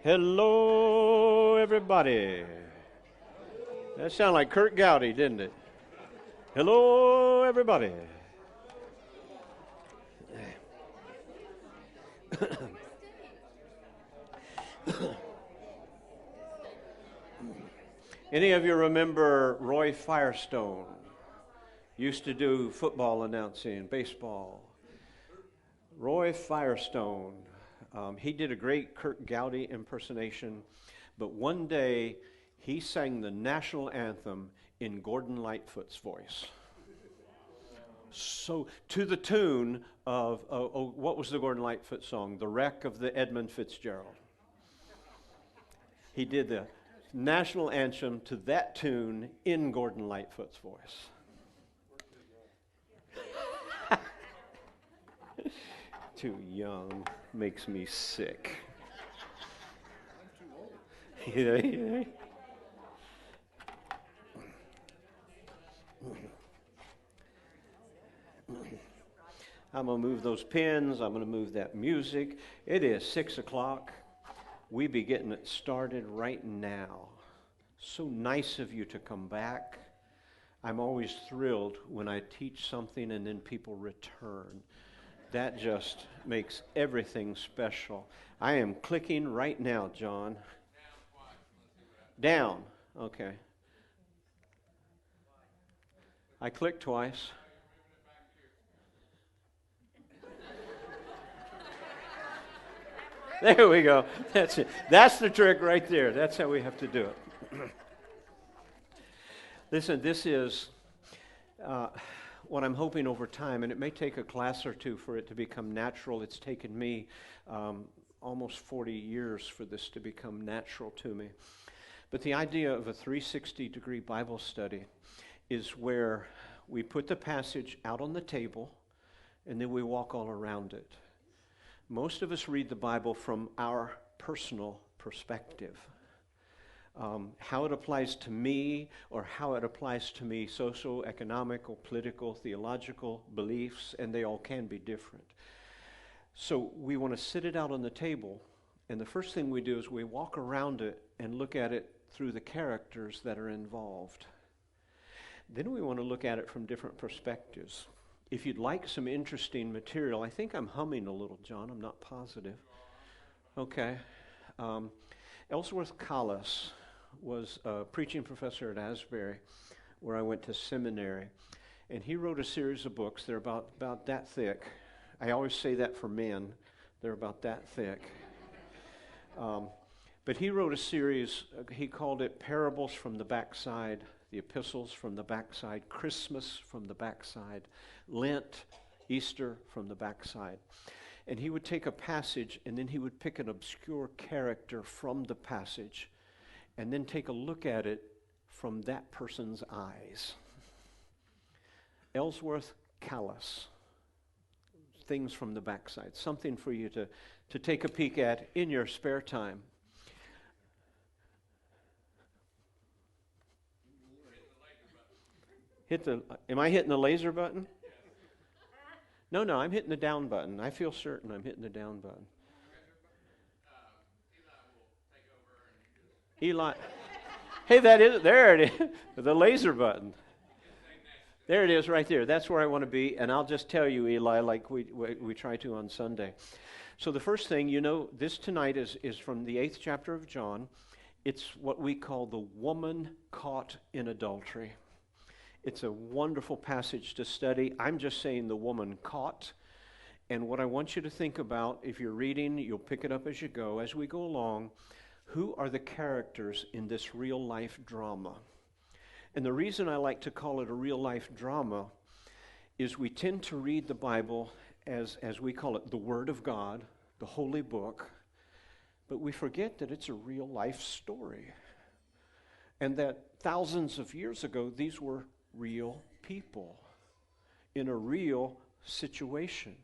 Hello, everybody. That sounded like Kurt Gowdy, didn't it? Hello, everybody. Any of you remember Roy Firestone? Used to do football announcing, baseball. Roy Firestone. He did a great Kurt Gowdy impersonation, but one day he sang the national anthem in Gordon Lightfoot's voice. So, to the tune of, what was the Gordon Lightfoot song? The Wreck of the Edmund Fitzgerald. He did the national anthem to that tune in Gordon Lightfoot's voice. Too young makes me sick. I'm too old. I'm going to move those pins. I'm going to move that music. It is 6 o'clock. We be getting it started right now. So nice of you to come back. I'm always thrilled when I teach something and then people return. That just makes everything special. I am clicking right now, John. Down. Okay. I clicked twice. There we go. That's it. That's the trick right there. That's how we have to do it. Listen, this is what I'm hoping over time, and it may take a class or two for it to become natural. It's taken me almost 40 years for this to become natural to me. But the idea of a 360-degree Bible study is where we put the passage out on the table, and then we walk all around it. Most of us read the Bible from our personal perspective. How it applies to me, or how it applies to me, socio-economical, political, theological beliefs, and they all can be different. So we want to sit it out on the table, and the first thing we do is we walk around it and look at it through the characters that are involved. Then we want to look at it from different perspectives. If you'd like some interesting material, I think I'm humming a little, John. I'm not positive. Okay. Ellsworth Collis was a preaching professor at Asbury, where I went to seminary. And he wrote a series of books. They're about that thick. I always say that for men. They're about that thick. But he wrote a series, he called it Parables from the Backside, the Epistles from the Backside, Christmas from the Backside, Lent, Easter from the Backside. And he would take a passage and then he would pick an obscure character from the passage and then take a look at it from that person's eyes. Ellsworth Collis, Things from the Backside, something for you to take a peek at in your spare time. Am I hitting the laser button? No, I'm hitting the down button. I feel certain I'm hitting the down button. Eli, hey, there it is, the laser button. There it is right there. That's where I want to be, and I'll just tell you, Eli, like we try to on Sunday. So the first thing, this tonight is from the 8th chapter of John. It's what we call the woman caught in adultery. It's a wonderful passage to study. I'm just saying the woman caught. And what I want you to think about, if you're reading, you'll pick it up as you go. As we go along, who are the characters in this real-life drama? And the reason I like to call it a real-life drama is we tend to read the Bible as we call it, the Word of God, the Holy Book, but we forget that it's a real-life story. And that thousands of years ago, these were real people in a real situation.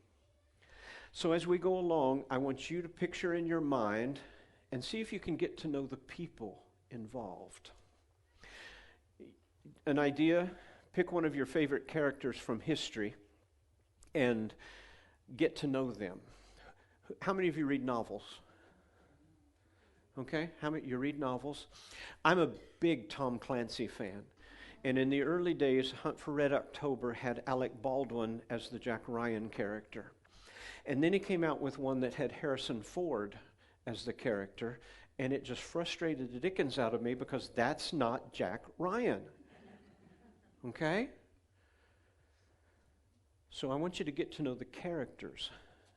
So as we go along, I want you to picture in your mind and see if you can get to know the people involved. An idea, pick one of your favorite characters from history and get to know them. How many of you read novels? Okay? How many, you read novels? I'm a big Tom Clancy fan. And in the early days, Hunt for Red October had Alec Baldwin as the Jack Ryan character. And then he came out with one that had Harrison Ford as the character, and it just frustrated the dickens out of me because that's not Jack Ryan. Okay? So I want you to get to know the characters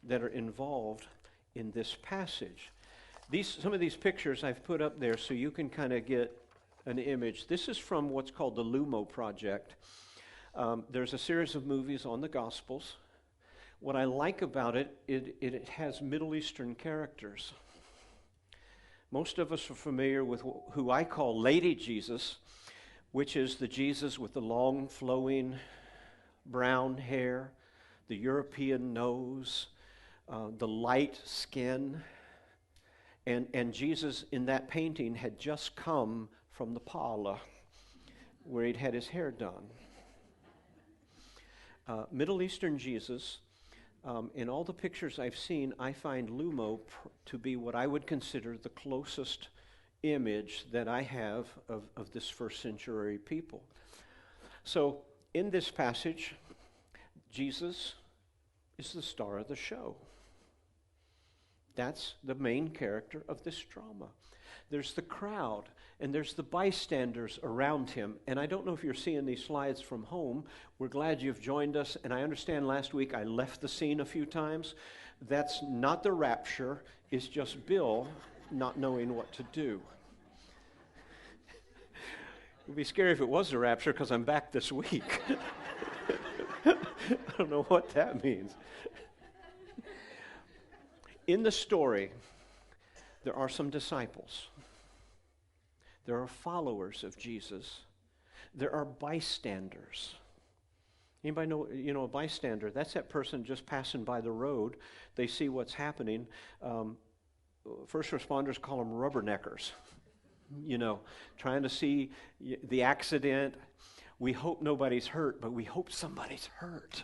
that are involved in this passage. Some of these pictures I've put up there so you can kind of get an image. This is from what's called the Lumo Project. There's a series of movies on the Gospels. What I like about it, it has Middle Eastern characters. Most of us are familiar with who I call Lady Jesus, which is the Jesus with the long flowing brown hair, the European nose, the light skin. And Jesus in that painting had just come from the Pala, where he'd had his hair done. Middle Eastern Jesus, in all the pictures I've seen, I find Lumo to be what I would consider the closest image that I have of this first century people. So in this passage, Jesus is the star of the show. That's the main character of this drama. There's the crowd, and there's the bystanders around him. And I don't know if you're seeing these slides from home. We're glad you've joined us. And I understand last week I left the scene a few times. That's not the rapture. It's just Bill not knowing what to do. It would be scary if it was the rapture because I'm back this week. I don't know what that means. In the story, there are some disciples. There are followers of Jesus. There are bystanders. Anybody know a bystander? That's that person just passing by the road. They see what's happening. First responders call them rubberneckers. Trying to see the accident. We hope nobody's hurt, but we hope somebody's hurt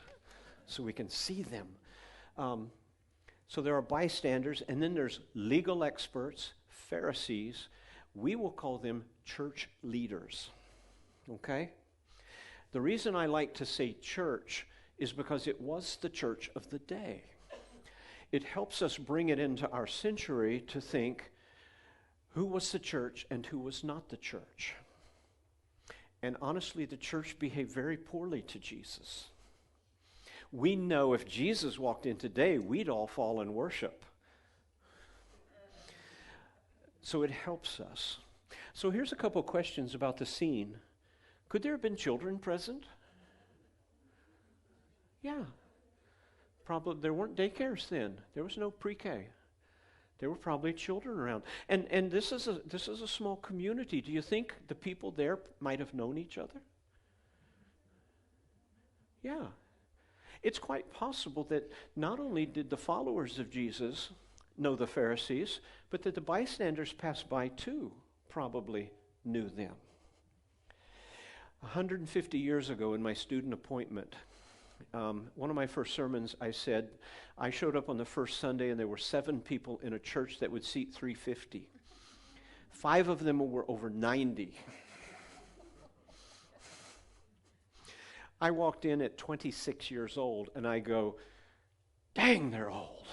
so we can see them. So there are bystanders, and then there's legal experts, Pharisees. We will call them church leaders, okay? The reason I like to say church is because it was the church of the day. It helps us bring it into our century to think who was the church and who was not the church. And honestly, the church behaved very poorly to Jesus. We know if Jesus walked in today, we'd all fall in worship. So it helps us. So here's a couple questions about the scene. Could there have been children present? Yeah. Probably there weren't daycares then. There was no pre-K. There were probably children around. And this is a small community. Do you think the people there might have known each other? Yeah. It's quite possible that not only did the followers of Jesus know the Pharisees, but that the bystanders passed by too probably knew them. 150 years ago in my student appointment, one of my first sermons, I said, I showed up on the first Sunday and there were 7 people in a church that would seat 350. 5 of them were over 90. I walked in at 26 years old, and I go, dang, they're old.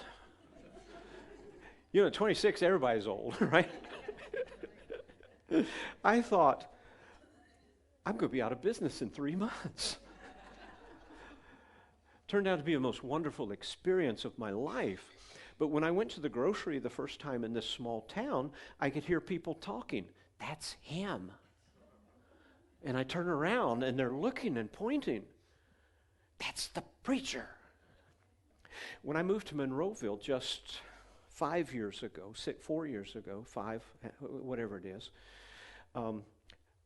26, everybody's old, right? I thought, I'm going to be out of business in 3 months. Turned out to be the most wonderful experience of my life. But when I went to the grocery the first time in this small town, I could hear people talking. That's him. And I turn around, and they're looking and pointing. That's the preacher. When I moved to Monroeville just 5 years ago, 4 years ago, 5, whatever it is,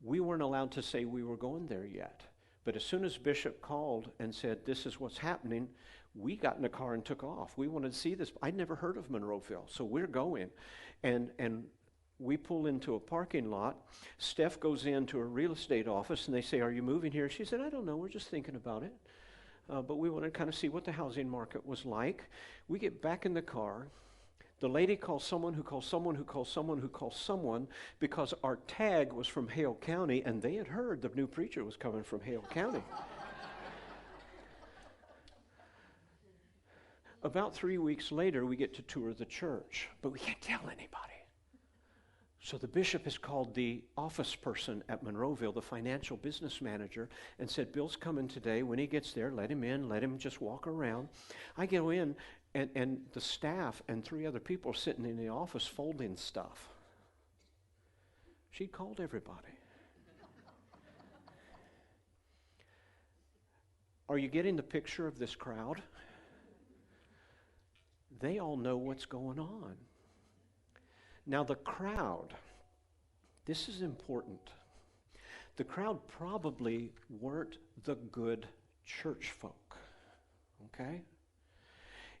we weren't allowed to say we were going there yet. But as soon as Bishop called and said, this is what's happening, we got in a car and took off. We wanted to see this. I'd never heard of Monroeville, so we're going. And we pull into a parking lot. Steph goes into a real estate office, and they say, are you moving here? She said, I don't know. We're just thinking about it. But we wanted to kind of see what the housing market was like. We get back in the car. The lady calls someone who calls someone who calls someone who calls someone because our tag was from Hale County, and they had heard the new preacher was coming from Hale County. About 3 weeks later, we get to tour the church, but we can't tell anybody. So the bishop has called the office person at Monroeville, the financial business manager, and said, Bill's coming today. When he gets there, let him in, let him just walk around. I go in, and the staff and 3 other people are sitting in the office folding stuff. She called everybody. Are you getting the picture of this crowd? They all know what's going on. Now the crowd, this is important. The crowd probably weren't the good church folk, okay?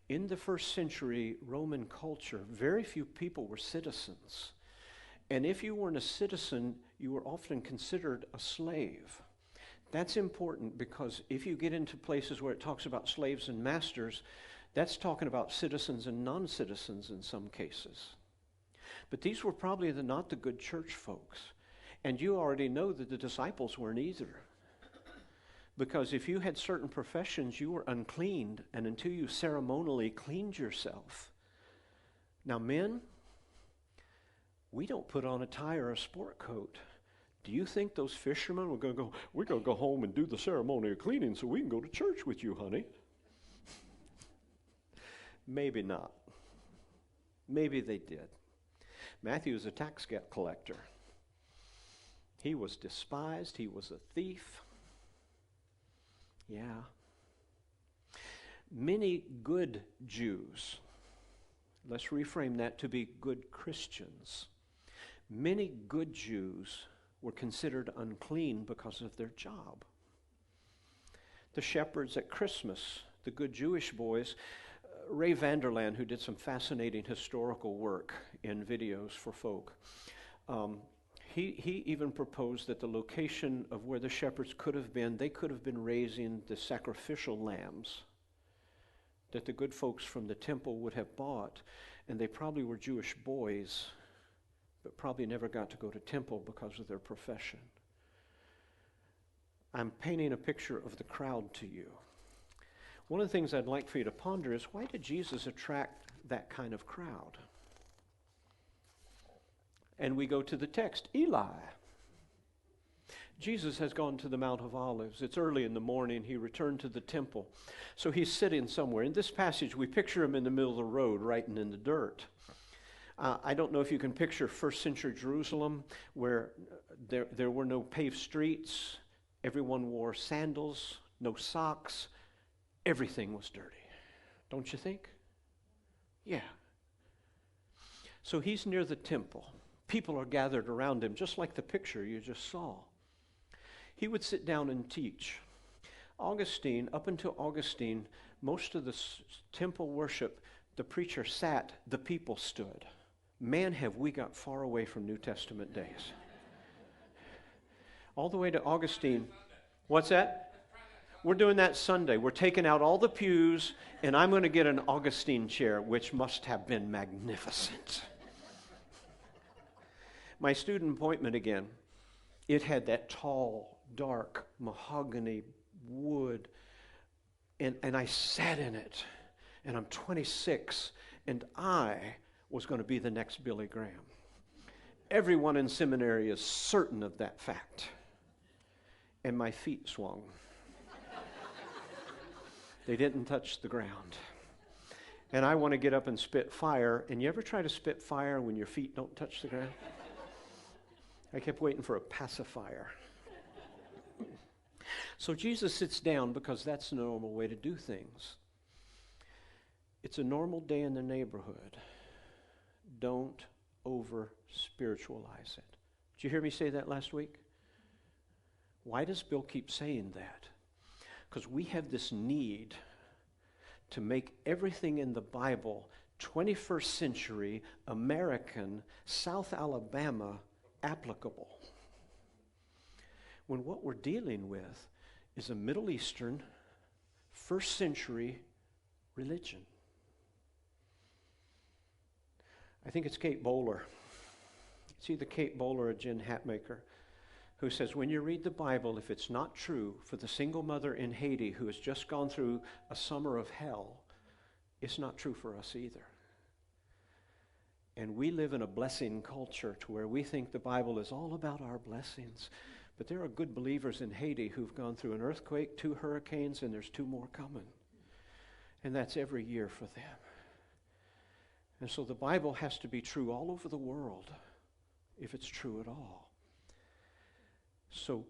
In the first century Roman culture, very few people were citizens. And if you weren't a citizen, you were often considered a slave. That's important because if you get into places where it talks about slaves and masters, that's talking about citizens and non-citizens in some cases. But these were probably not the good church folks. And you already know that the disciples weren't either. Because if you had certain professions, you were unclean, and until you ceremonially cleaned yourself. Now men, we don't put on a tie or a sport coat. Do you think those fishermen were going to go, we're going to go home and do the ceremony of cleaning so we can go to church with you, honey? Maybe not. Maybe they did. Matthew was a tax collector. He was despised. He was a thief. Yeah. Many good Jews, let's reframe that to be good Christians. Many good Jews were considered unclean because of their job. The shepherds at Christmas, the good Jewish boys, Ray Vanderland, who did some fascinating historical work in videos for folk, he even proposed that the location of where the shepherds could have been, they could have been raising the sacrificial lambs that the good folks from the temple would have bought, and they probably were Jewish boys, but probably never got to go to temple because of their profession. I'm painting a picture of the crowd to you. One of the things I'd like for you to ponder is, why did Jesus attract that kind of crowd? And we go to the text, Eli. Jesus has gone to the Mount of Olives. It's early in the morning. He returned to the temple. So he's sitting somewhere. In this passage, we picture him in the middle of the road, writing in the dirt. I don't know if you can picture first century Jerusalem, where there were no paved streets. Everyone wore sandals, no socks. Everything was dirty. Don't you think? Yeah. So he's near the temple. People are gathered around him, just like the picture you just saw. He would sit down and teach. Augustine, up until Augustine, most of the temple worship, the preacher sat, the people stood. Man, have we got far away from New Testament days. All the way to Augustine. What's that? We're doing that Sunday. We're taking out all the pews, and I'm going to get an Augustine chair, which must have been magnificent. My student appointment again, it had that tall, dark, mahogany wood, and I sat in it, and I'm 26, and I was going to be the next Billy Graham. Everyone in seminary is certain of that fact. And my feet swung. They didn't touch the ground. And I want to get up and spit fire. And you ever try to spit fire when your feet don't touch the ground? I kept waiting for a pacifier. So Jesus sits down because that's the normal way to do things. It's a normal day in the neighborhood. Don't over-spiritualize it. Did you hear me say that last week? Why does Bill keep saying that? Because we have this need to make everything in the Bible 21st century American, South Alabama applicable. When what we're dealing with is a Middle Eastern, first century religion. I think it's Kate Bowler. It's either Kate Bowler or Jen Hatmaker, who says, when you read the Bible, if it's not true for the single mother in Haiti who has just gone through a summer of hell, it's not true for us either. And we live in a blessing culture to where we think the Bible is all about our blessings. But there are good believers in Haiti who've gone through an earthquake, 2 hurricanes, and there's 2 more coming. And that's every year for them. And so the Bible has to be true all over the world, if it's true at all. So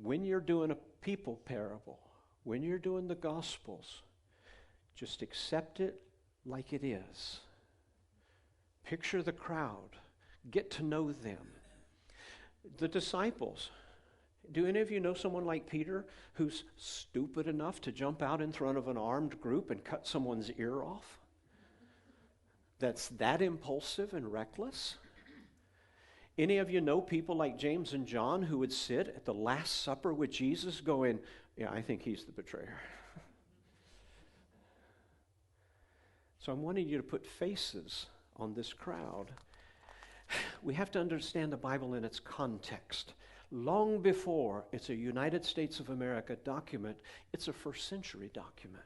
when you're doing a people parable, when you're doing the Gospels, just accept it like it is. Picture the crowd. Get to know them. The disciples. Do any of you know someone like Peter who's stupid enough to jump out in front of an armed group and cut someone's ear off? That's that impulsive and reckless? Any of you know people like James and John who would sit at the Last Supper with Jesus going, yeah, I think he's the betrayer. So I'm wanting you to put faces on this crowd. We have to understand the Bible in its context. Long before it's a United States of America document, it's a first century document.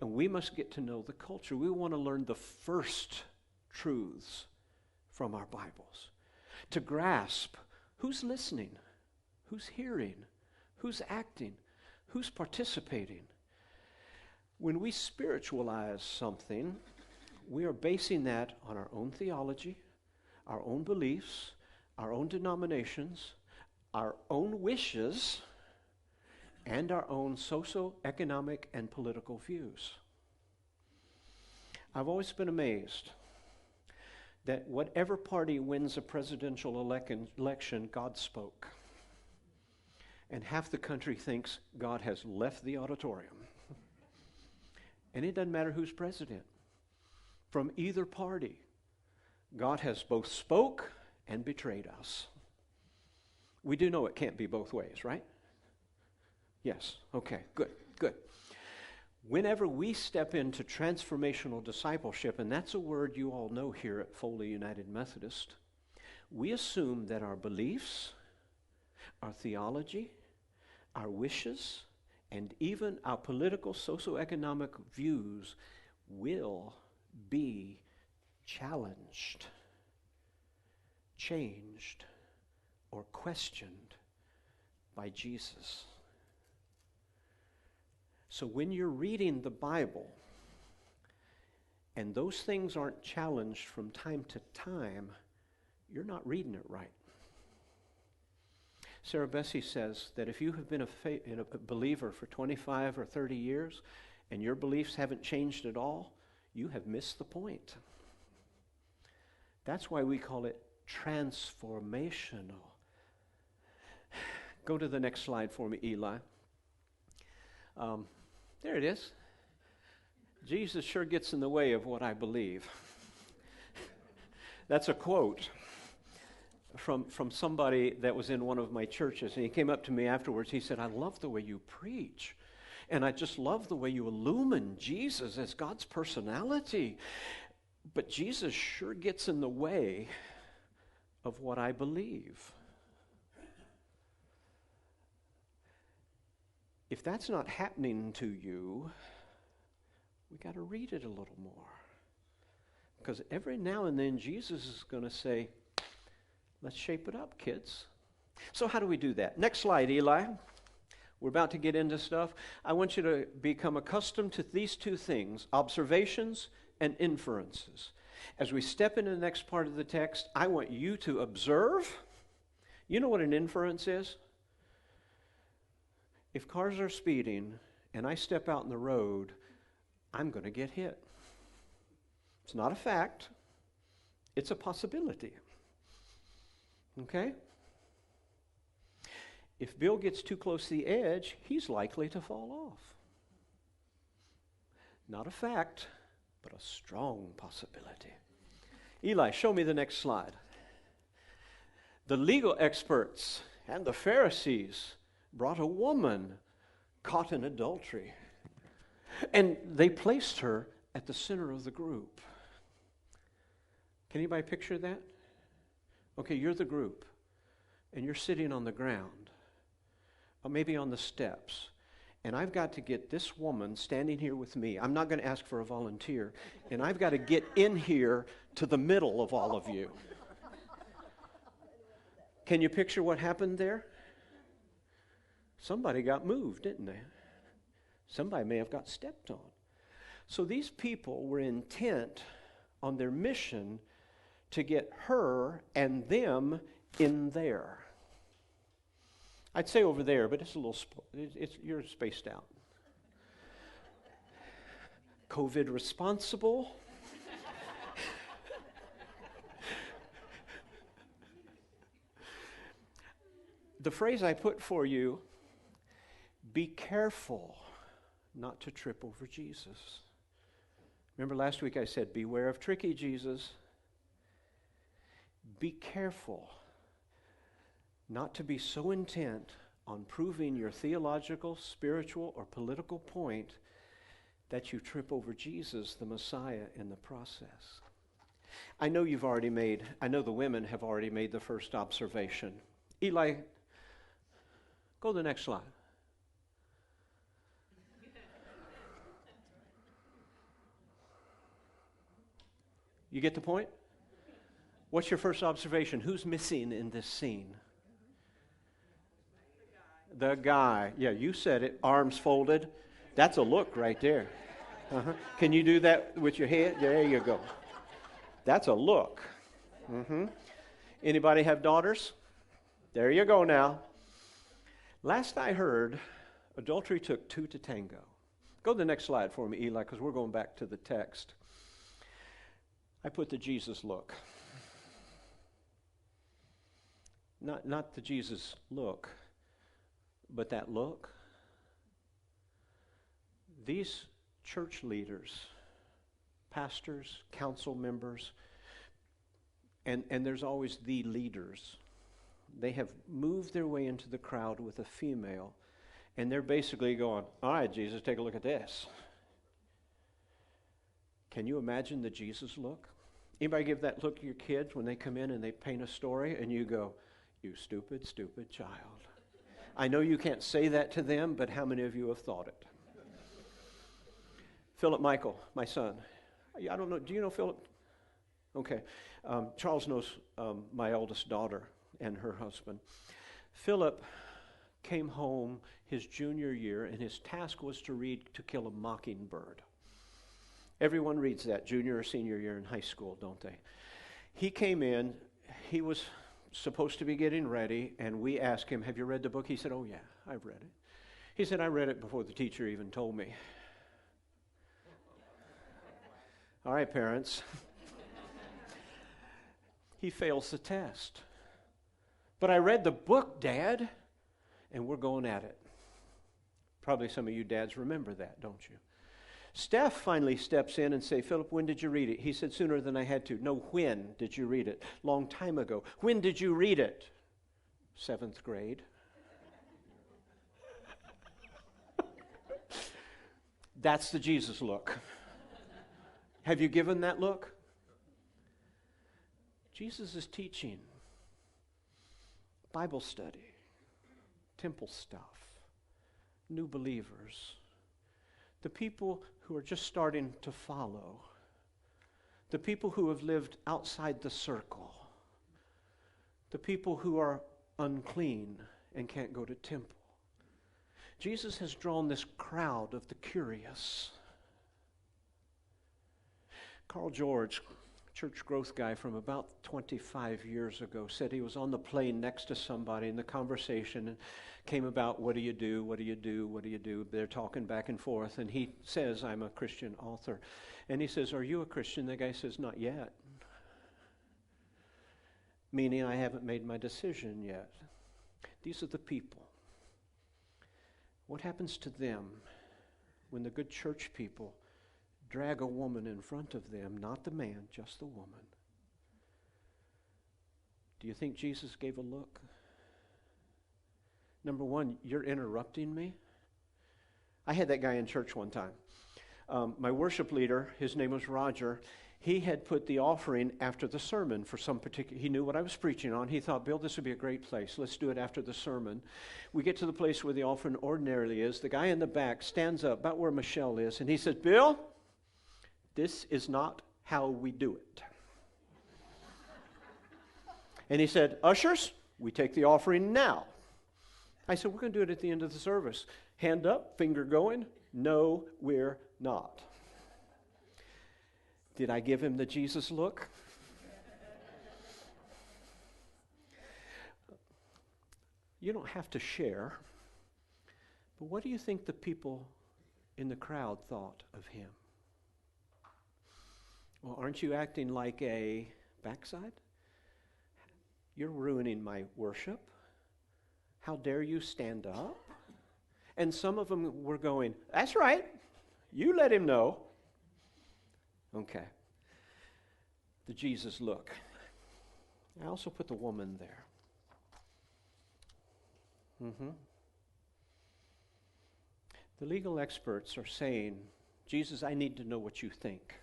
And we must get to know the culture. We want to learn the first truths from our Bibles. To grasp who's listening, who's hearing, who's acting, who's participating. When we spiritualize something, we are basing that on our own theology, our own beliefs, our own denominations, our own wishes, and our own socio-economic and political views. I've always been amazed that whatever party wins a presidential election, God spoke. And half the country thinks God has left the auditorium. And it doesn't matter who's president. From either party, God has both spoke and betrayed us. We do know it can't be both ways, right? Yes. Okay, good. Whenever we step into transformational discipleship, and that's a word you all know here at Foley United Methodist, we assume that our beliefs, our theology, our wishes, and even our political, socioeconomic views will be challenged, changed, or questioned by Jesus. So when you're reading the Bible and those things aren't challenged from time to time, you're not reading it right. Sarah Bessie says that if you have been a believer for 25 or 30 years and your beliefs haven't changed at all, you have missed the point. That's why we call it transformational. Go to the next slide for me, Eli. There it is. Jesus sure gets in the way of what I believe. That's a quote from somebody that was in one of my churches, and he came up to me afterwards. He said, I love the way you preach, and I just love the way you illumine Jesus as God's personality, but Jesus sure gets in the way of what I believe. If that's not happening to you, we got to read it a little more. Because every now and then Jesus is going to say, let's shape it up, kids. So how do we do that? Next slide, Eli. We're about to get into stuff. I want you to become accustomed to these two things, observations and inferences. As we step into the next part of the text, I want you to observe. You know what an inference is? If cars are speeding and I step out in the road, I'm going to get hit. It's not a fact. It's a possibility. Okay? If Bill gets too close to the edge, he's likely to fall off. Not a fact, but a strong possibility. Eli, show me the next slide. The legal experts and the Pharisees brought a woman caught in adultery, and they placed her at the center of the group. Can anybody picture that? Okay, you're the group, and you're sitting on the ground, or maybe on the steps, and I've got to get this woman standing here with me. I'm not going to ask for a volunteer, and I've got to get in here to the middle of all of you. Can you picture what happened there? Somebody got moved, didn't they? Somebody may have got stepped on. So these people were intent on their mission to get her and them in there. I'd say over there, but it's a little, you're spaced out. COVID responsible. The phrase I put for you, be careful not to trip over Jesus. Remember last week I said, beware of tricky Jesus. Be careful not to be so intent on proving your theological, spiritual, or political point that you trip over Jesus, the Messiah, in the process. I know the women have already made the first observation. Eli, go to the next slide. You get the point? What's your first observation? Who's missing in this scene? The guy. Yeah, you said it. Arms folded. That's a look right there. Uh-huh. Can you do that with your head? There you go. That's a look. Mm-hmm. Anybody have daughters? There you go now. Last I heard, adultery took two to tango. Go to the next slide for me, Eli, because we're going back to the text. I put the Jesus look. Not the Jesus look, but that look. These church leaders, pastors, council members, and there's always the leaders. They have moved their way into the crowd with a female, and they're basically going, all right, Jesus, take a look at this. Can you imagine the Jesus look? Anybody give that look to your kids when they come in and they paint a story and you go, you stupid, stupid child. I know you can't say that to them, but how many of you have thought it? Philip Michael, my son. I don't know, do you know Philip? Okay. Charles knows my oldest daughter and her husband. Philip came home his junior year, and his task was to read To Kill a Mockingbird. Everyone reads that junior or senior year in high school, don't they? He came in, he was supposed to be getting ready, and we asked him, have you read the book? He said, oh yeah, I've read it. He said, I read it before the teacher even told me. All right, parents. He fails the test. But I read the book, Dad, and we're going at it. Probably some of you dads remember that, don't you? Steph finally steps in and say, Philip, when did you read it? He said, sooner than I had to. No, when did you read it? Long time ago. When did you read it? 7th grade. That's the Jesus look. Have you given that look? Jesus is teaching Bible study, temple stuff, new believers, the people who are just starting to follow, the people who have lived outside the circle, the people who are unclean and can't go to temple. Jesus has drawn this crowd of the curious. Carl George, church growth guy from about 25 years ago, said he was on the plane next to somebody and the conversation came about, what do you do, what do you do, what do you do? They're talking back and forth, and he says, I'm a Christian author. And he says, are you a Christian? The guy says, not yet. Meaning I haven't made my decision yet. These are the people. What happens to them when the good church people drag a woman in front of them, not the man, just the woman? Do you think Jesus gave a look? Number one, you're interrupting me. I had that guy in church one time. My worship leader, his name was Roger, He had put the offering after the sermon for some particular, he knew what I was preaching on. He thought, Bill, this would be a great place. Let's do it after the sermon. We get to the place where the offering ordinarily is. The guy in the back stands up about where Michelle is, and he says, Bill, this is not how we do it. And he said, ushers, we take the offering now. I said, we're going to do it at the end of the service. Hand up, finger going. No, we're not. Did I give him the Jesus look? You don't have to share, but what do you think the people in the crowd thought of him? Well, aren't you acting like a backside? You're ruining my worship. How dare you stand up? And some of them were going, that's right. You let him know. Okay. The Jesus look. I also put the woman there. The legal experts are saying, Jesus, I need to know what you think.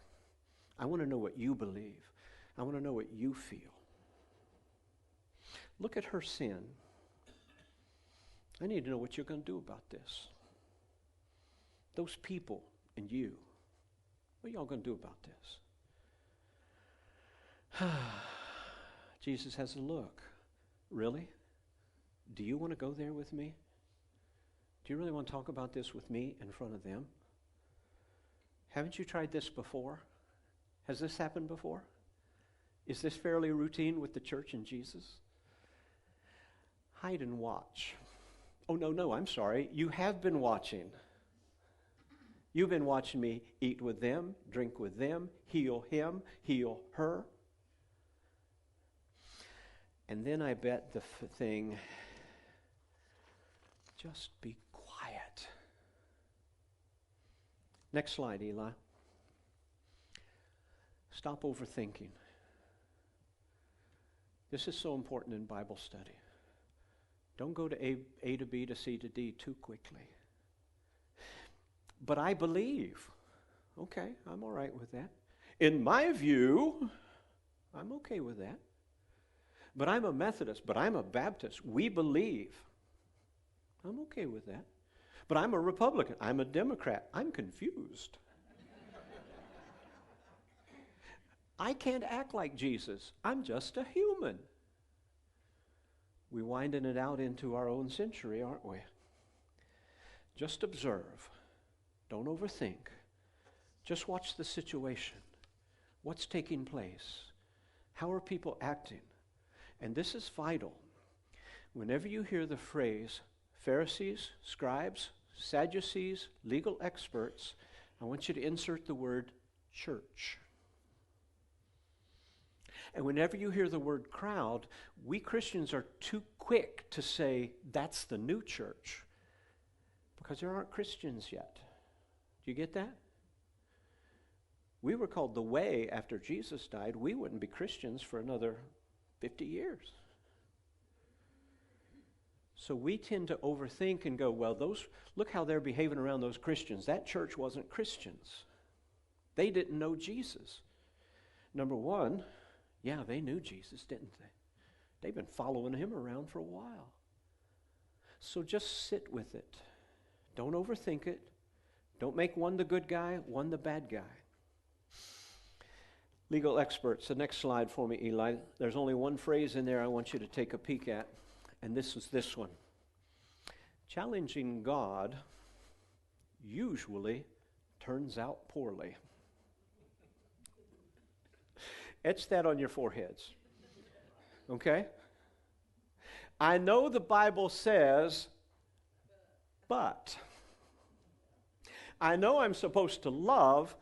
I want to know what you believe. I want to know what you feel. Look at her sin. I need to know what you're going to do about this. Those people and you. What are y'all going to do about this? Jesus has a look. Really? Do you want to go there with me? Do you really want to talk about this with me in front of them? Haven't you tried this before? Has this happened before? Is this fairly routine with the church and Jesus? Hide and watch. Oh, no, I'm sorry. You have been watching. You've been watching me eat with them, drink with them, heal him, heal her. And then I bet the thing, just be quiet. Next slide, Eli. Stop overthinking. This is so important in Bible study. Don't go to A to B to C to D too quickly. But I believe. Okay, I'm all right with that. In my view, I'm okay with that. But I'm a Methodist, but I'm a Baptist. We believe. I'm okay with that. But I'm a Republican. I'm a Democrat. I'm confused. I can't act like Jesus. I'm just a human. We're winding it out into our own century, aren't we? Just observe. Don't overthink. Just watch the situation. What's taking place? How are people acting? And this is vital. Whenever you hear the phrase Pharisees, scribes, Sadducees, legal experts, I want you to insert the word church. And whenever you hear the word crowd, we Christians are too quick to say that's the new church because there aren't Christians yet. Do you get that? We were called the way after Jesus died. We wouldn't be Christians for another 50 years. So we tend to overthink and go, well, look how they're behaving around those Christians. That church wasn't Christians. They didn't know Jesus. Number one, yeah, they knew Jesus, didn't they? They've been following him around for a while. So just sit with it. Don't overthink it. Don't make one the good guy, one the bad guy. Legal experts. The next slide for me, Eli. There's only one phrase in there I want you to take a peek at, and this is this one. Challenging God usually turns out poorly. Etch that on your foreheads. Okay? I know the Bible says, but. I know I'm supposed to love,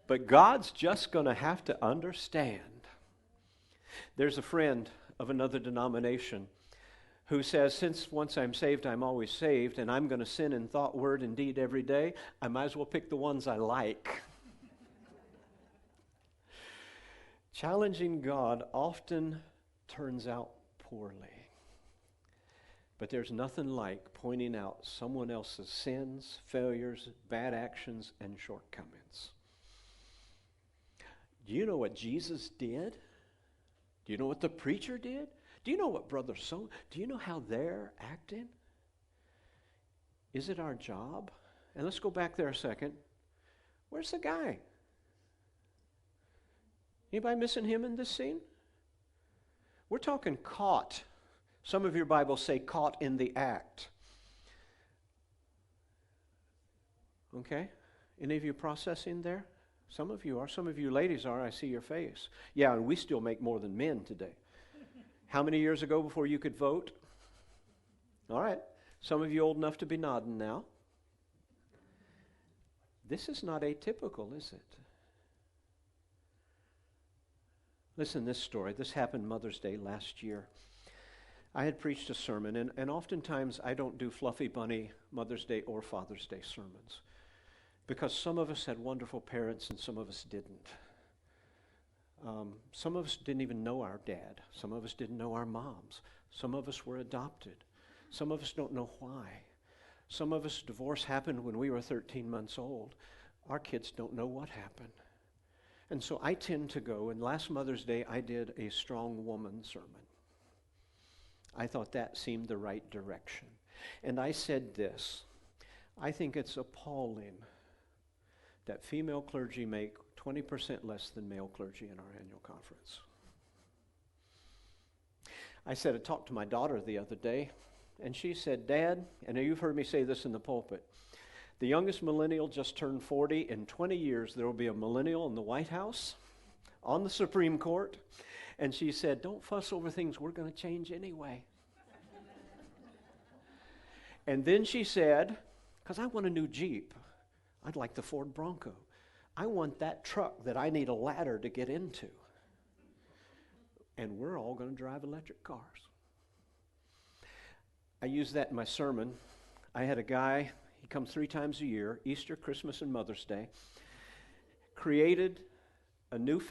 but God's just going to have to understand. There's a friend of another denomination who says, since once I'm saved, I'm always saved, and I'm going to sin in thought, word, and deed every day, I might as well pick the ones I like. Challenging God often turns out poorly. But there's nothing like pointing out someone else's sins, failures, bad actions, and shortcomings. Do you know what Jesus did? Do you know what the preacher did? Do you know what Brother So? Do you know how they're acting? Is it our job? And let's go back there a second. Where's the guy? Anybody missing him in this scene? We're talking caught. Some of your Bibles say caught in the act. Okay? Any of you processing there? Some of you are. Some of you ladies are. I see your face. Yeah, and we still make more than men today. How many years ago before you could vote? All right. Some of you old enough to be nodding now. This is not atypical, is it? Listen, this story. This happened Mother's Day last year. I had preached a sermon, and oftentimes I don't do fluffy bunny Mother's Day or Father's Day sermons because some of us had wonderful parents and some of us didn't. Some of us didn't even know our dad. Some of us didn't know our moms. Some of us were adopted. Some of us don't know why. Some of us, divorce happened when we were 13 months old. Our kids don't know what happened. And so I tend to go, and last Mother's Day I did a strong woman sermon. I thought that seemed the right direction. And I said this, I think it's appalling that female clergy make 20% less than male clergy in our annual conference. I said, I talked to my daughter the other day, and she said, Dad, and you've heard me say this in the pulpit, the youngest millennial just turned 40. In 20 years, there will be a millennial in the White House, on the Supreme Court. And she said, don't fuss over things we're going to change anyway. And then she said, because I want a new Jeep. I'd like the Ford Bronco. I want that truck that I need a ladder to get into. And we're all going to drive electric cars. I used that in my sermon. I had a guy, he comes 3 times a year, Easter, Christmas, and Mother's Day, created a new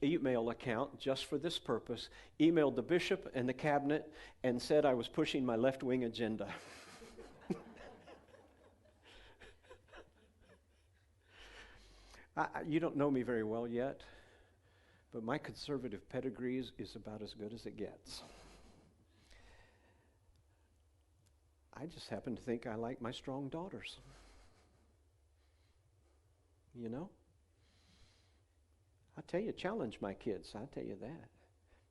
email account just for this purpose, emailed the bishop and the cabinet, and said I was pushing my left-wing agenda. You don't know me very well yet, but my conservative pedigree is about as good as it gets. I just happen to think I like my strong daughters. You know? I tell you, challenge my kids. I tell you that.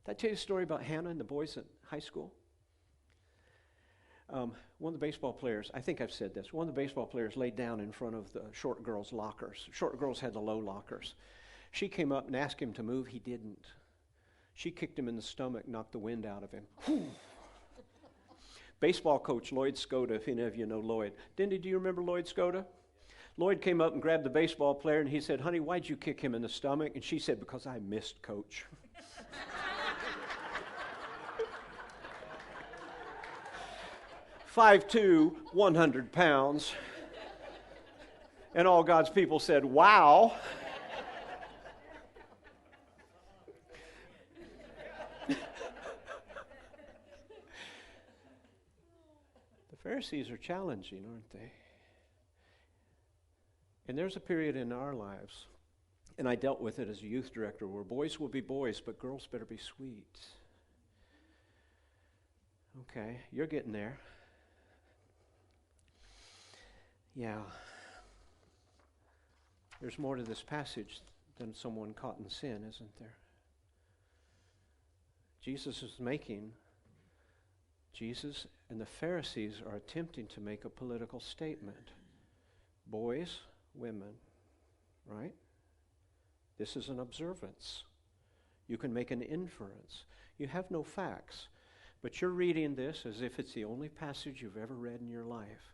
Did I tell you a story about Hannah and the boys at high school? One of the baseball players, I think I've said this, one of the baseball players laid down in front of the short girls' lockers. Short girls had the low lockers. She came up and asked him to move. He didn't. She kicked him in the stomach, knocked the wind out of him. Whew. Baseball coach Lloyd Skoda, if any of you know Lloyd. Dindy, do you remember Lloyd Skoda? Lloyd came up and grabbed the baseball player and he said, honey, why'd you kick him in the stomach? And she said, because I missed coach. 5'2", 100 pounds. And all God's people said, wow. The Pharisees are challenging, aren't they? And there's a period in our lives, and I dealt with it as a youth director, where boys will be boys, but girls better be sweet. Okay, you're getting there. Yeah. There's more to this passage than someone caught in sin, isn't there? Jesus and the Pharisees are attempting to make a political statement. Boys, women, right? This is an observance. You can make an inference. You have no facts, but you're reading this as if it's the only passage you've ever read in your life.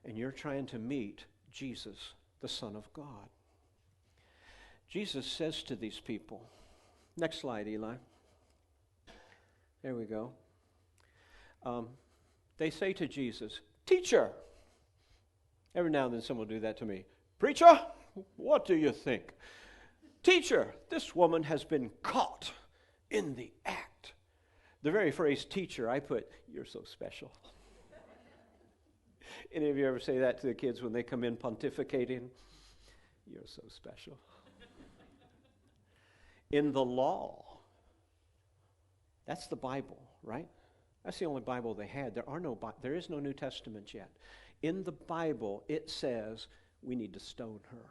And you're trying to meet Jesus, the Son of God. Jesus says to these people, next slide, Eli. There we go. They say to Jesus, Teacher. Every now and then someone will do that to me. Preacher, what do you think? Teacher, this woman has been caught in the act. The very phrase teacher, I put, you're so special. Any of you ever say that to the kids when they come in pontificating? You're so special. in the law. That's the Bible, right? That's the only Bible they had. There is no New Testament yet. In the Bible, it says we need to stone her.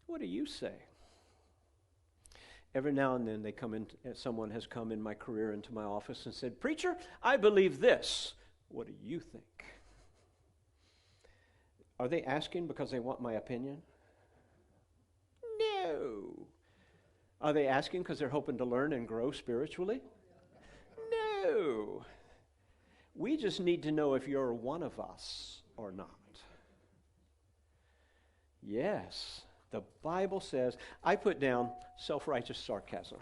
What do you say? Every now and then someone has come in my career into my office and said, "Preacher, I believe this. What do you think?" Are they asking because they want my opinion? No. Are they asking because they're hoping to learn and grow spiritually? No. We just need to know if you're one of us or not. Yes, the Bible says, I put down self-righteous sarcasm.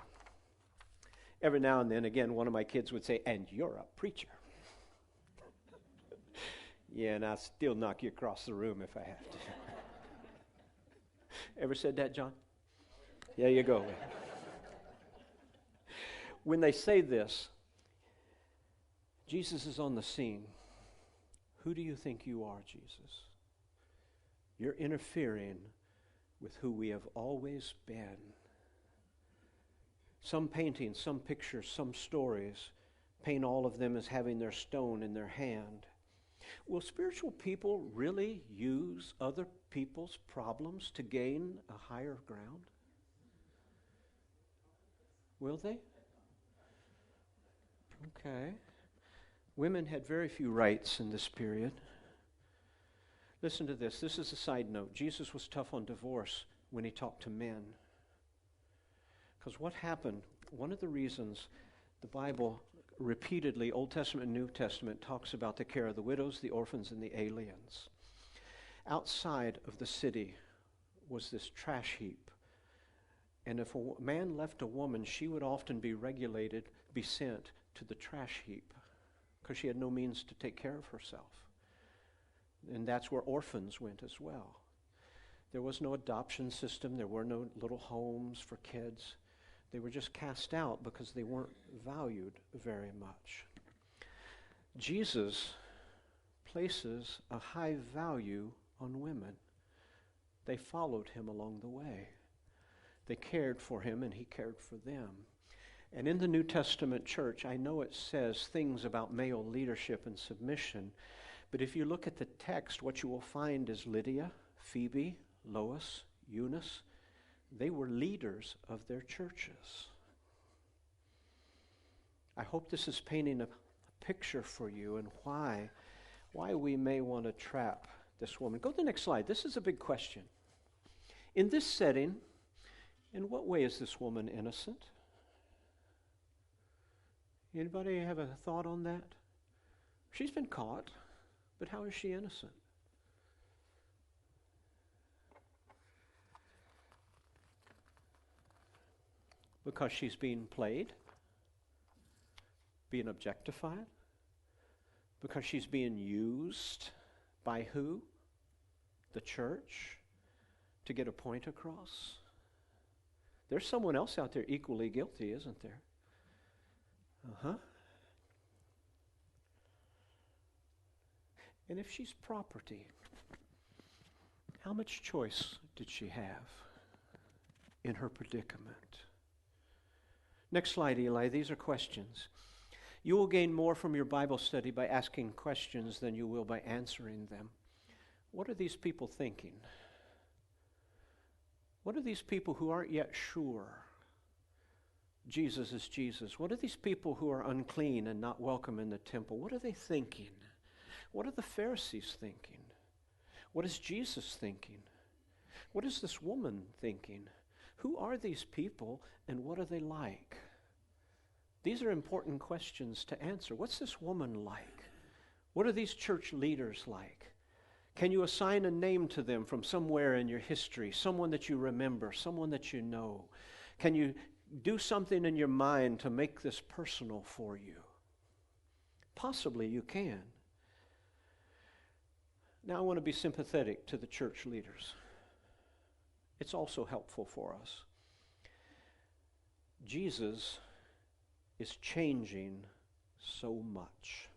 Every now and then, again, one of my kids would say, "And you're a preacher." Yeah, and I'll still knock you across the room if I have to. Ever said that, John? There you go. When they say this, Jesus is on the scene. Who do you think you are, Jesus? You're interfering with who we have always been. Some paintings, some pictures, some stories paint all of them as having their stone in their hand. Will spiritual people really use other people's problems to gain a higher ground? Will they? Okay. Women had very few rights in this period. Listen to this. This is a side note. Jesus was tough on divorce when he talked to men. Because what happened, one of the reasons the Bible repeatedly, Old Testament and New Testament, talks about the care of the widows, the orphans, and the aliens. Outside of the city was this trash heap. And if a man left a woman, she would often be sent to the trash heap because she had no means to take care of herself. And that's where orphans went as well. There was no adoption system. There were no little homes for kids. They were just cast out because they weren't valued very much. Jesus places a high value on women. They followed him along the way. They cared for him and he cared for them. And in the New Testament church, I know it says things about male leadership and submission, but if you look at the text, what you will find is Lydia, Phoebe, Lois, Eunice. They were leaders of their churches. I hope this is painting a picture for you and why we may want to trap this woman. Go to the next slide. This is a big question. In this setting, in what way is this woman innocent? Anybody have a thought on that? She's been caught, but how is she innocent? Because she's being played, being objectified, because she's being used by who? The church, to get a point across. There's someone else out there equally guilty, isn't there? And if she's property, how much choice did she have in her predicament? Next slide, Eli. These are questions. You will gain more from your Bible study by asking questions than you will by answering them. What are these people thinking? What are these people who aren't yet sure Jesus is Jesus? What are these people who are unclean and not welcome in the temple? What are they thinking? What are the Pharisees thinking? What is Jesus thinking? What is this woman thinking? Who are these people and what are they like? These are important questions to answer. What's this woman like? What are these church leaders like? Can you assign a name to them from somewhere in your history, someone that you remember, someone that you know? Can you do something in your mind to make this personal for you? Possibly you can. Now I want to be sympathetic to the church leaders. It's also helpful for us. Jesus is changing so much.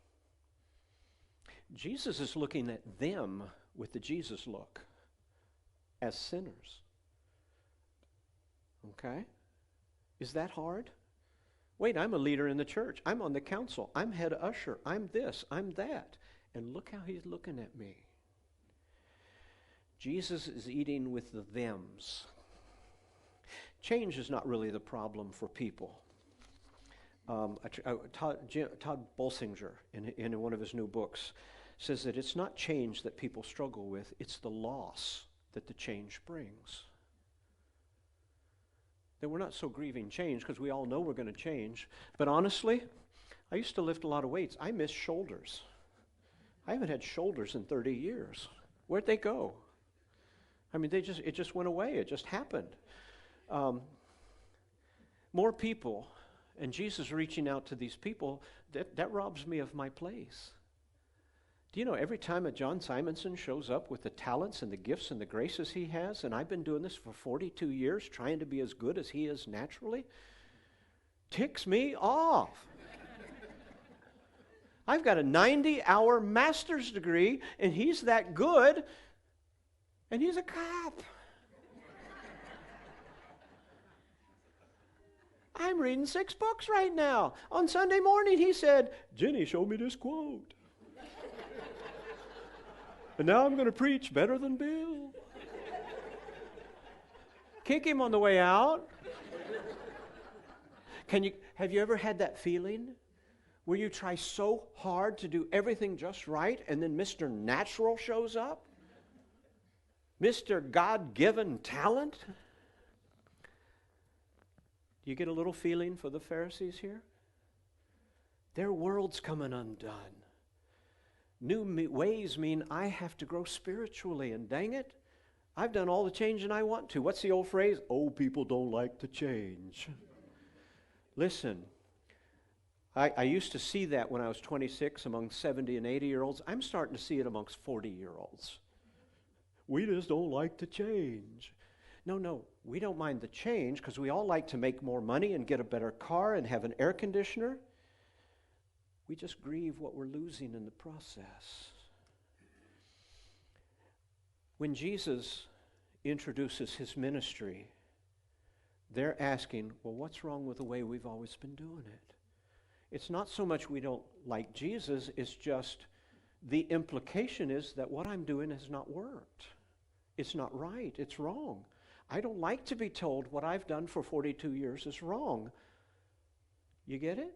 Jesus is looking at them with the Jesus look as sinners. Okay? Is that hard? Wait, I'm a leader in the church. I'm on the council. I'm head usher. I'm this. I'm that. And look how he's looking at me. Jesus is eating with the thems. Change is not really the problem for people. Todd Bolsinger, in one of his new books, says that it's not change that people struggle with, it's the loss that the change brings. That we're not so grieving change because we all know we're going to change. But honestly, I used to lift a lot of weights. I miss shoulders. I haven't had shoulders in 30 years. Where'd they go? I mean, it just went away. It just happened. More people, and Jesus reaching out to these people, that robs me of my place. Do you know, every time a John Simonson shows up with the talents and the gifts and the graces he has, and I've been doing this for 42 years, trying to be as good as he is naturally, ticks me off. I've got a 90-hour master's degree, and he's that good, and he's a cop. I'm reading 6 books right now. On Sunday morning, he said, Jenny, show me this quote. And now I'm going to preach better than Bill. Kick him on the way out. Have you ever had that feeling where you try so hard to do everything just right and then Mr. Natural shows up? Mr. God-given talent? Do you get a little feeling for the Pharisees here? Their world's coming undone. New ways mean I have to grow spiritually, and dang it, I've done all the changing I want to. What's the old phrase? Old people don't like to change. Listen, I used to see that when I was 26 among 70 and 80-year-olds. I'm starting to see it amongst 40-year-olds. We just don't like to change. No, we don't mind the change because we all like to make more money and get a better car and have an air conditioner. We just grieve what we're losing in the process. When Jesus introduces his ministry, they're asking, well, what's wrong with the way we've always been doing it? It's not so much we don't like Jesus, it's just the implication is that what I'm doing has not worked. It's not right, it's wrong. I don't like to be told what I've done for 42 years is wrong. You get it?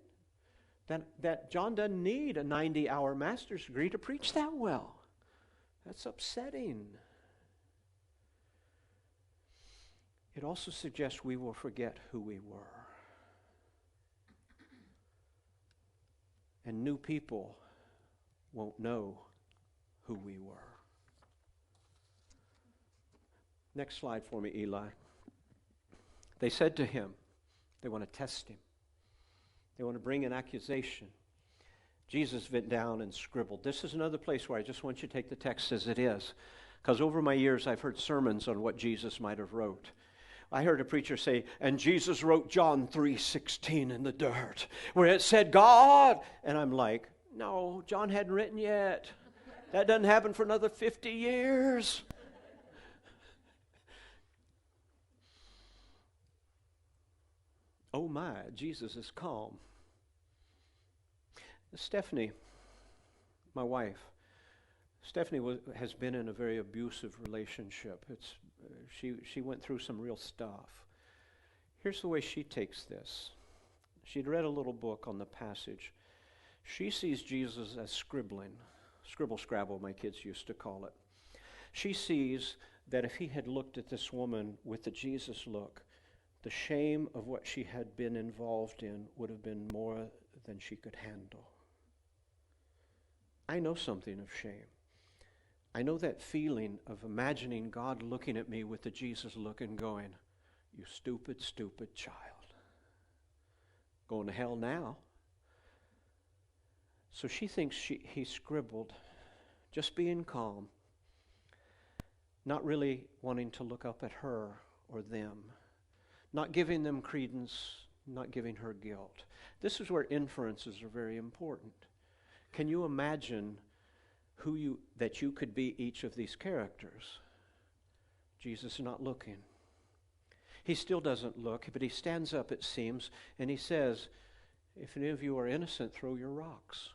That John doesn't need a 90-hour master's degree to preach that well. That's upsetting. It also suggests we will forget who we were. And new people won't know who we were. Next slide for me, Eli. They said to him, they want to test him. They want to bring an accusation. Jesus bent down and scribbled. This is another place where I just want you to take the text as it is. Because over my years, I've heard sermons on what Jesus might have wrote. I heard a preacher say, and Jesus wrote John 3:16 in the dirt, where it said, God. And I'm like, no, John hadn't written yet. That doesn't happen for another 50 years. Oh my, Jesus is calm. Stephanie, my wife, Stephanie has been in a very abusive relationship. She went through some real stuff. Here's the way she takes this. She'd read a little book on the passage. She sees Jesus as scribbling. Scribble scrabble, my kids used to call it. She sees that if he had looked at this woman with the Jesus look, the shame of what she had been involved in would have been more than she could handle. I know something of shame. I know that feeling of imagining God looking at me with the Jesus look and going, you stupid, stupid child. Going to hell now. So she thinks he scribbled, just being calm, not really wanting to look up at her or them. Not giving them credence, not giving her guilt. This is where inferences are very important. Can you imagine that you could be each of these characters? Jesus is not looking. He still doesn't look, but he stands up, it seems, and he says, if any of you are innocent, throw your rocks.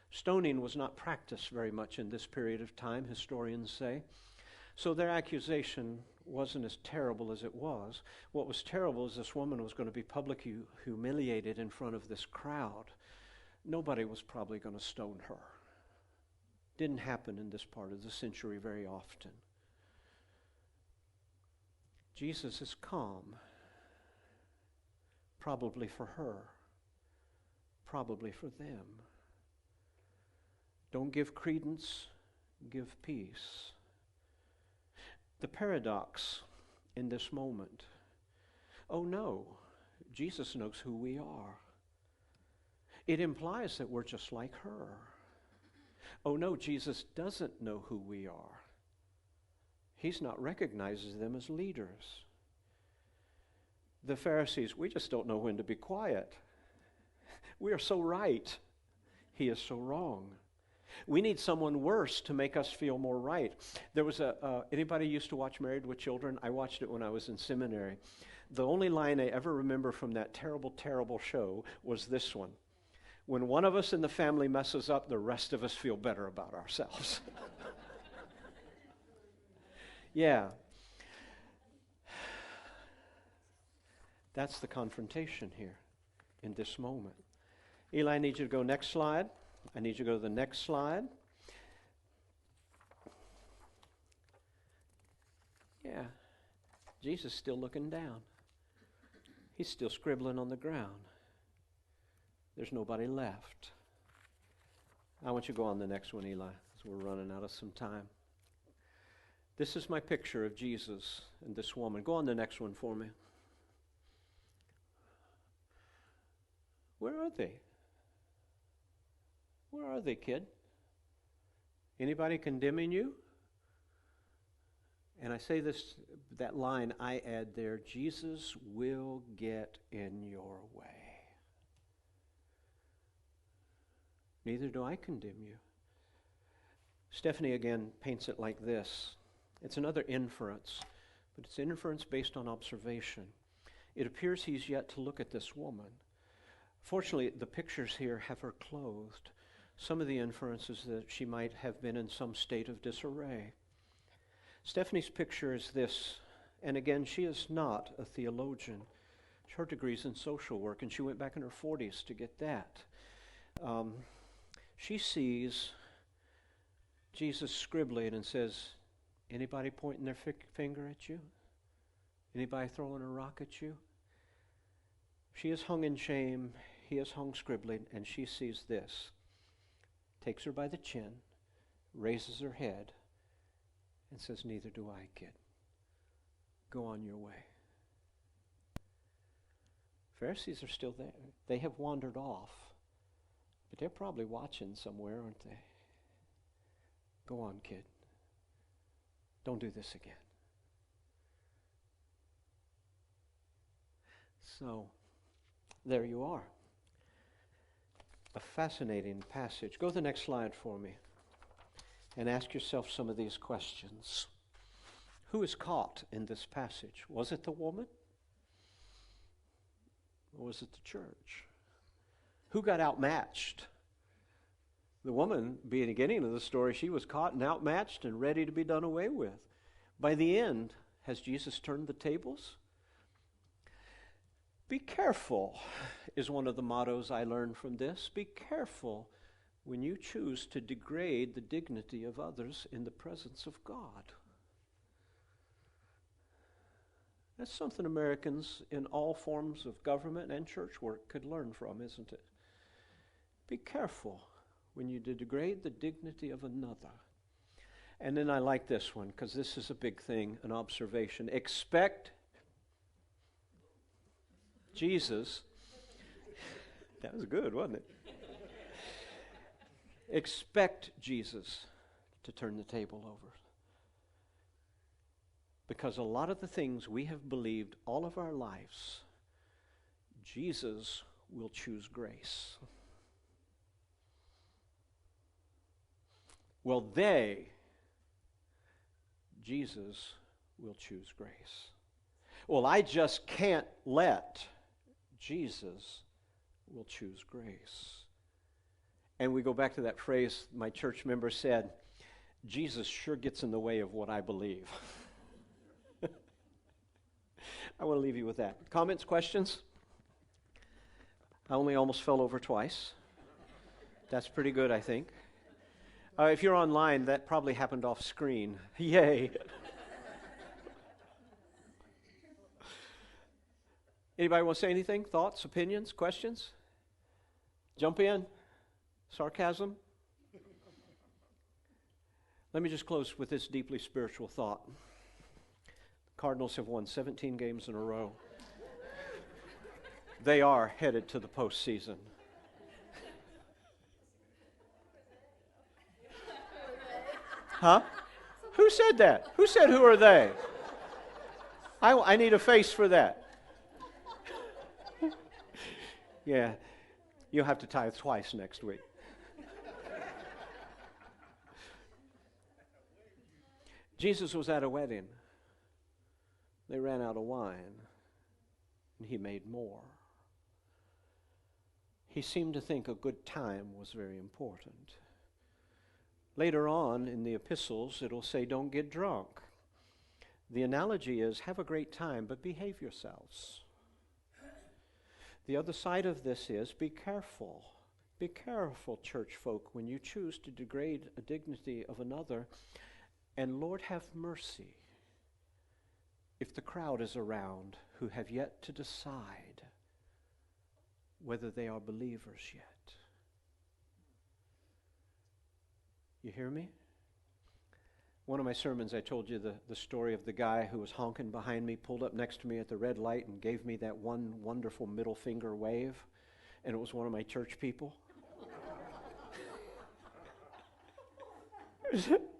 Stoning was not practiced very much in this period of time, historians say. So their accusation wasn't as terrible as it was. What was terrible is this woman was going to be publicly humiliated in front of this crowd. Nobody was probably going to stone her. Didn't happen in this part of the century very often. Jesus is calm, probably for her, probably for them. Don't give credence, give peace. The paradox in this moment, oh no, Jesus knows who we are. It implies that we're just like her. Oh no, Jesus doesn't know who we are. He's not recognizing them as leaders. The Pharisees, we just don't know when to be quiet. We are so right. He is so wrong. We need someone worse to make us feel more right. There was anybody used to watch Married with Children? I watched it when I was in seminary. The only line I ever remember from that terrible, terrible show was this one. When one of us in the family messes up, the rest of us feel better about ourselves. Yeah. That's the confrontation here in this moment. Eli, I need you to go next slide. I need you to go to the next slide. Yeah. Jesus is still looking down. He's still scribbling on the ground. There's nobody left. I want you to go on the next one, Eli, because we're running out of some time. This is my picture of Jesus and this woman. Go on the next one for me. Where are they? Where are they, kid? Anybody condemning you? And I say this, that line I add there, Jesus will get in your way. Neither do I condemn you. Stephanie again paints it like this. It's another inference, but it's an inference based on observation. It appears he's yet to look at this woman. Fortunately, the pictures here have her clothed. Some of the inferences that she might have been in some state of disarray. Stephanie's picture is this, and again, she is not a theologian. Her degree's in social work, and she went back in her 40s to get that. She sees Jesus scribbling and says, anybody pointing their finger at you? Anybody throwing a rock at you? She is hung in shame, he is hung scribbling, and she sees this. Takes her by the chin, raises her head, and says, neither do I, kid. Go on your way. Pharisees are still there. They have wandered off, but they're probably watching somewhere, aren't they? Go on, kid. Don't do this again. So, there you are. A fascinating passage. Go to the next slide for me and ask yourself some of these questions. Who is caught in this passage? Was it the woman? Or was it the church? Who got outmatched? The woman, beginning of the story, she was caught and outmatched and ready to be done away with. By the end, has Jesus turned the tables? Be careful is one of the mottos I learned from this. Be careful when you choose to degrade the dignity of others in the presence of God. That's something Americans in all forms of government and church work could learn from, isn't it? Be careful when you degrade the dignity of another. And then I like this one, because this is a big thing, an observation. Expect Jesus. That was good, wasn't it? Expect Jesus to turn the table over. Because a lot of the things we have believed all of our lives, Jesus will choose grace. Well, Jesus will choose grace. Well, I just can't let. Jesus will choose grace. And we go back to that phrase my church member said, Jesus sure gets in the way of what I believe. I want to leave you with that. Comments, questions? I only almost fell over twice. That's pretty good, I think. If you're online, that probably happened off screen. Yay. Anybody want to say anything? Thoughts, opinions, questions? Jump in. Sarcasm? Let me just close with this deeply spiritual thought. The Cardinals have won 17 games in a row. They are headed to the postseason. Huh? Who said that? Who said who are they? I need a face for that. Yeah, you'll have to tithe twice next week. Jesus was at a wedding. They ran out of wine, and he made more. He seemed to think a good time was very important. Later on in the epistles, it'll say, don't get drunk. The analogy is, have a great time, but behave yourselves. The other side of this is, be careful. Be careful, church folk, when you choose to degrade a dignity of another. And Lord, have mercy if the crowd is around who have yet to decide whether they are believers yet. You hear me? One of my sermons, I told you the story of the guy who was honking behind me, pulled up next to me at the red light and gave me that one wonderful middle finger wave, and it was one of my church people.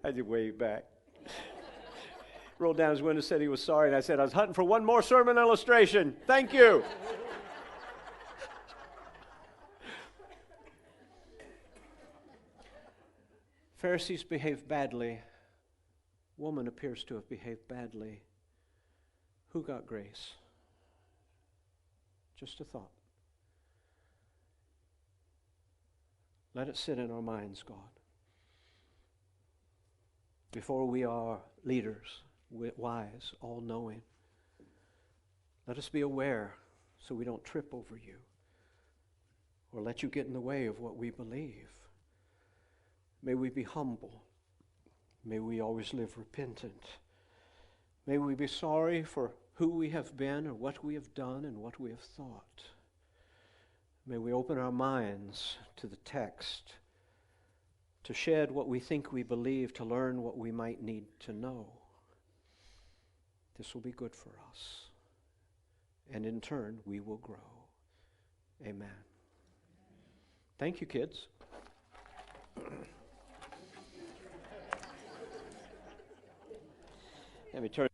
I did wave back. Rolled down his window, said he was sorry, and I said, I was hunting for one more sermon illustration. Thank you. Pharisees behaved badly. Woman appears to have behaved badly. Who got grace? Just a thought. Let it sit in our minds, God. Before we are leaders, wise, all-knowing, let us be aware so we don't trip over you or let you get in the way of what we believe. May we be humble. May we always live repentant. May we be sorry for who we have been or what we have done and what we have thought. May we open our minds to the text, to shed what we think we believe, to learn what we might need to know. This will be good for us. And in turn, we will grow. Amen. Thank you, kids. Let me turn